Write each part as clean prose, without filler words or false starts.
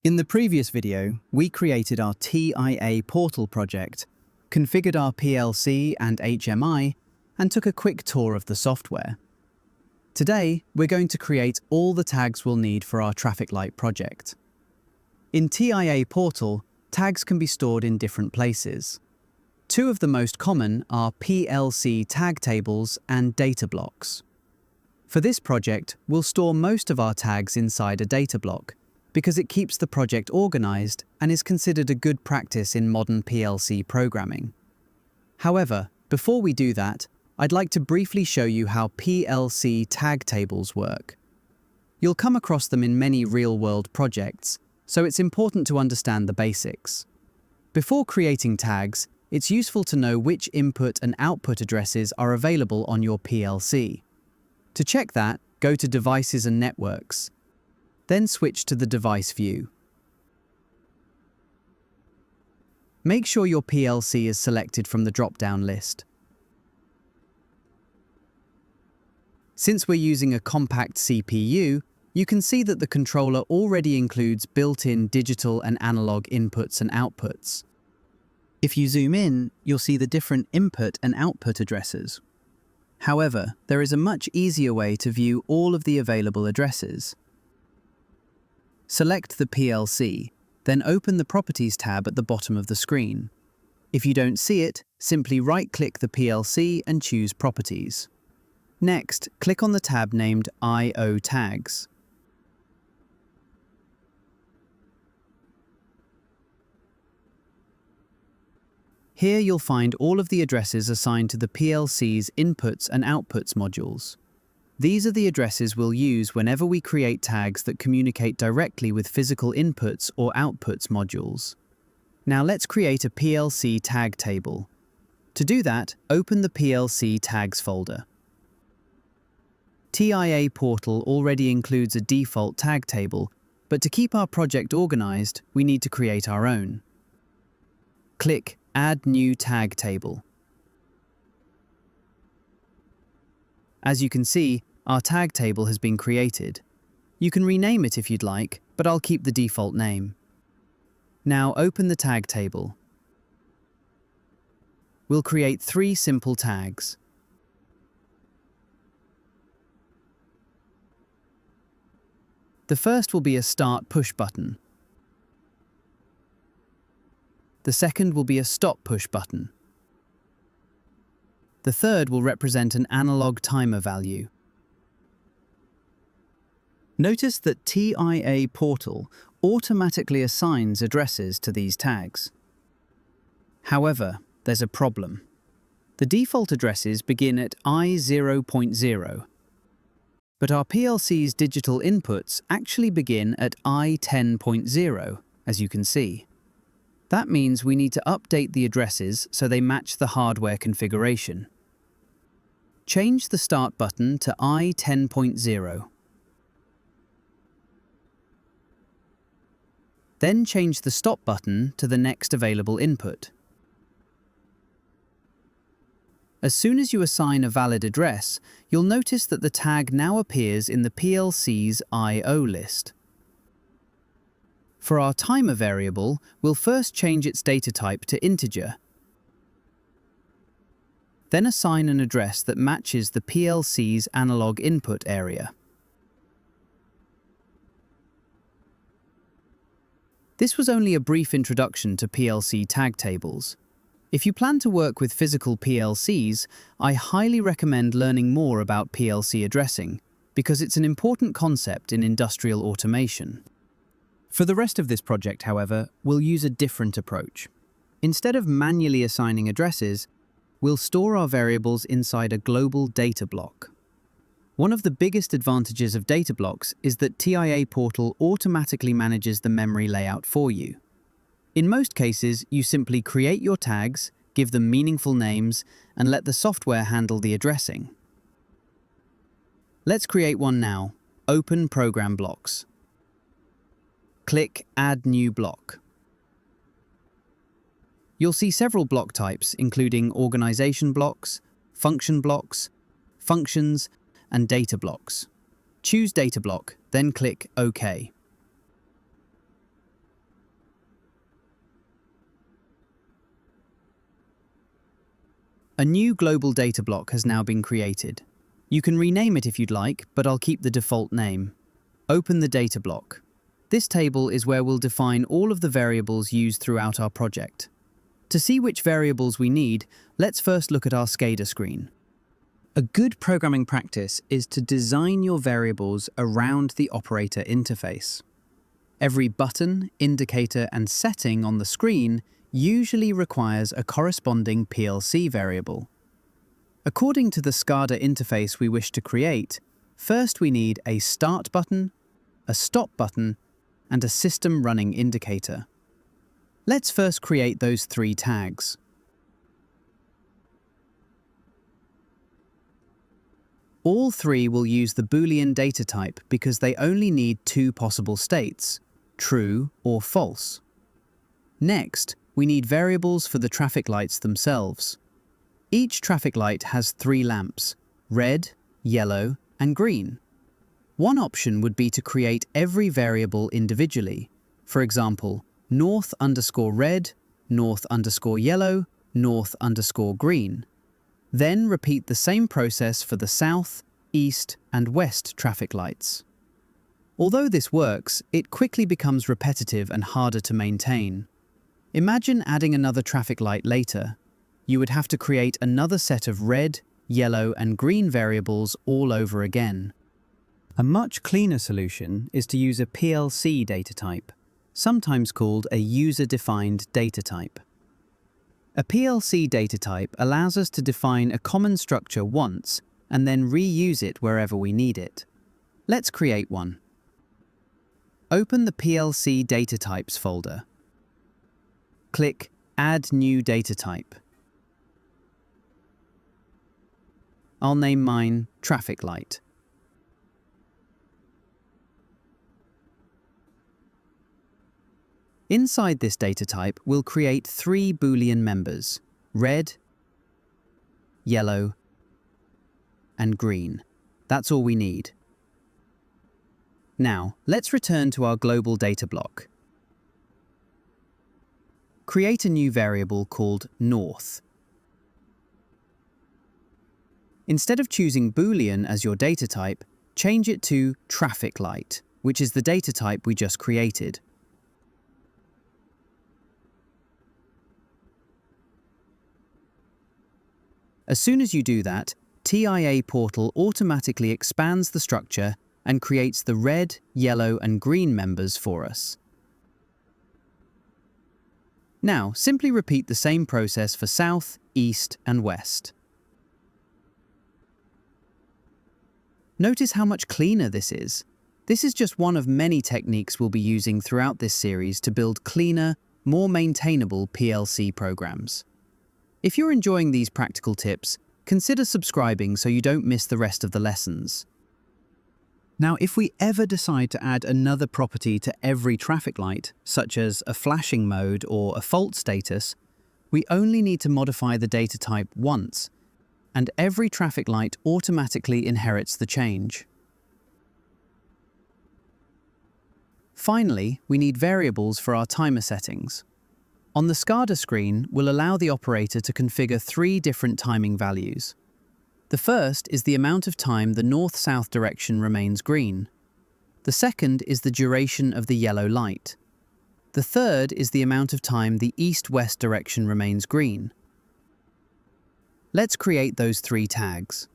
In the previous video, we created our TIA portal project, configured our PLC and HMI, and took a quick tour of the software. Today, we're going to create all the tags we'll need for our traffic light project. In TIA Portal, tags can be stored in different places. Two of the most common are PLC tag tables and data blocks. For this project, we'll store most of our tags inside a data block, because it keeps the project organized and is considered a good practice in modern PLC programming. However, before we do that, I'd like to briefly show you how PLC tag tables work. You'll come across them in many real-world projects, so it's important to understand the basics. Before creating tags, it's useful to know which input and output addresses are available on your PLC. To check that, go to Devices and Networks. Then switch to the device view. Make sure your PLC is selected from the drop-down list. Since we're using a compact CPU, you can see that the controller already includes built-in digital and analog inputs and outputs. If you zoom in, you'll see the different input and output addresses. However, there is a much easier way to view all of the available addresses. Select the PLC, then open the Properties tab at the bottom of the screen. If you don't see it, simply right-click the PLC and choose Properties. Next, click on the tab named I/O Tags. Here you'll find all of the addresses assigned to the PLC's inputs and outputs modules. These are the addresses we'll use whenever we create tags that communicate directly with physical inputs or outputs modules. Now let's create a PLC tag table. To do that, open the PLC tags folder. TIA Portal already includes a default tag table, but to keep our project organized, we need to create our own. Click Add New Tag Table. As you can see, our tag table has been created. You can rename it if you'd like, but I'll keep the default name. Now open the tag table. We'll create 3 simple tags. The first will be a Start Push button. The second will be a Stop Push button. The third will represent an analog timer value. Notice that TIA Portal automatically assigns addresses to these tags. However, there's a problem. The default addresses begin at I0.0, but our PLC's digital inputs actually begin at I10.0, as you can see. That means we need to update the addresses so they match the hardware configuration. Change the Start button to I10.0. Then change the Stop button to the next available input. As soon as you assign a valid address, you'll notice that the tag now appears in the PLC's I/O list. For our timer variable, we'll first change its data type to integer. Then assign an address that matches the PLC's analog input area. This was only a brief introduction to PLC tag tables. If you plan to work with physical PLCs, I highly recommend learning more about PLC addressing, because it's an important concept in industrial automation. For the rest of this project, however, we'll use a different approach. Instead of manually assigning addresses, we'll store our variables inside a global data block. One of the biggest advantages of data blocks is that TIA Portal automatically manages the memory layout for you. In most cases, you simply create your tags, give them meaningful names, and let the software handle the addressing. Let's create one now. Open Program Blocks. Click Add New Block. You'll see several block types, including organization blocks, function blocks, functions, and data blocks. Choose Data Block, then click OK. A new global data block has now been created. You can rename it if you'd like, but I'll keep the default name. Open the data block. This table is where we'll define all of the variables used throughout our project. To see which variables we need, let's first look at our SCADA screen. A good programming practice is to design your variables around the operator interface. Every button, indicator, and setting on the screen usually requires a corresponding PLC variable. According to the SCADA interface we wish to create, first we need a start button, a stop button, and a system running indicator. Let's first create those three tags. All three will use the Boolean data type because they only need two possible states, true or false. Next, we need variables for the traffic lights themselves. Each traffic light has three lamps, red, yellow, and green. One option would be to create every variable individually. For example, north_red, north_yellow, north_green. Then repeat the same process for the south, east, and west traffic lights. Although this works, it quickly becomes repetitive and harder to maintain. Imagine adding another traffic light later. You would have to create another set of red, yellow, and green variables all over again. A much cleaner solution is to use a PLC data type, sometimes called a user-defined data type. A PLC data type allows us to define a common structure once and then reuse it wherever we need it. Let's create one. Open the PLC data types folder. Click Add New Data Type. I'll name mine Traffic Light. Inside this data type, we'll create three Boolean members, red, yellow, and green. That's all we need. Now, let's return to our global data block. Create a new variable called north. Instead of choosing Boolean as your data type, change it to traffic light, which is the data type we just created. As soon as you do that, TIA Portal automatically expands the structure and creates the red, yellow, and green members for us. Now, simply repeat the same process for south, east, and west. Notice how much cleaner this is. This is just one of many techniques we'll be using throughout this series to build cleaner, more maintainable PLC programs. If you're enjoying these practical tips, consider subscribing so you don't miss the rest of the lessons. Now, if we ever decide to add another property to every traffic light, such as a flashing mode or a fault status, we only need to modify the data type once, and every traffic light automatically inherits the change. Finally, we need variables for our timer settings. On the SCADA screen, we'll allow the operator to configure three different timing values. The first is the amount of time the north-south direction remains green. The second is the duration of the yellow light. The third is the amount of time the east-west direction remains green. Let's create those three tags.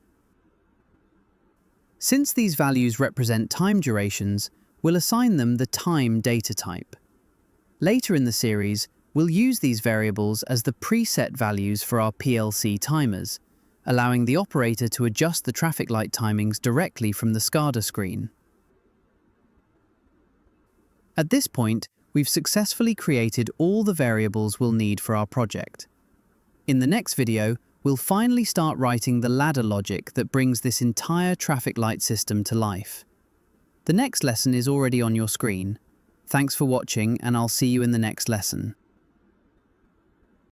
Since these values represent time durations, we'll assign them the time data type. Later in the series, we'll use these variables as the preset values for our PLC timers, allowing the operator to adjust the traffic light timings directly from the SCADA screen. At this point, we've successfully created all the variables we'll need for our project. In the next video, we'll finally start writing the ladder logic that brings this entire traffic light system to life. The next lesson is already on your screen. Thanks for watching, and I'll see you in the next lesson.